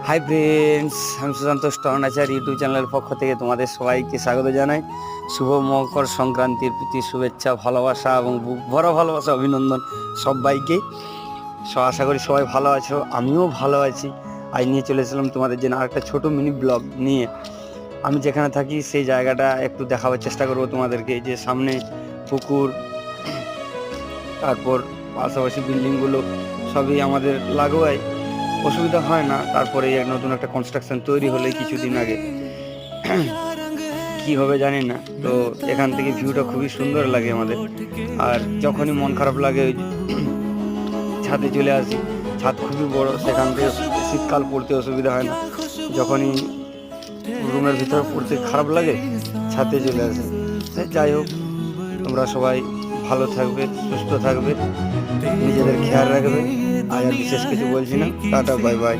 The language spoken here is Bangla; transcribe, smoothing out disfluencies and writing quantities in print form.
হাই ফ্রেন্ডস, আমি সুশান্ত স্টর্নাচার ইউটিউব চ্যানেলের পক্ষ থেকে তোমাদের সবাইকে স্বাগত জানাই। শুভ মকর সংক্রান্তির প্রীতি শুভেচ্ছা, ভালোবাসা এবং বুক ভরা ভালোবাসা, অভিনন্দন সবাইকে। আশা করি সবাই ভালো আছো, আমিও ভালো আছি। আজ নিয়ে চলে এসেছিলাম তোমাদের জন্য আরেকটা ছোট মিনি ব্লগ নিয়ে। আমি যেখানে থাকি সেই জায়গাটা একটু দেখাবার চেষ্টা করবো তোমাদেরকে, যে সামনে পুকুর, তারপর পাশাপাশি বিল্ডিংগুলো সবই আমাদের লাগোয়ায়, অসুবিধা হয় না। তারপরে নতুন একটা কনস্ট্রাকশন তৈরি হলে কিছুদিন আগে, কি হবে জানি না। তো এখান থেকে ভিউটা খুবই সুন্দর লাগে আমাদের। আর যখনই মন খারাপ লাগে ওই ছাদে চলে আসি। ছাদ খুবই বড়, সেখান থেকে শীতকাল পড়তে অসুবিধা হয় না। যখনই রুমের ভিতরে পড়তে খারাপ লাগে ছাদে চলে আসে। যাই হোক, তোমরা সবাই ভালো থাকবে, সুস্থ থাকবে, নিজেদের খেয়াল রাখবে। আর বিশেষ কিছু বলছি না। Tata, bye bye.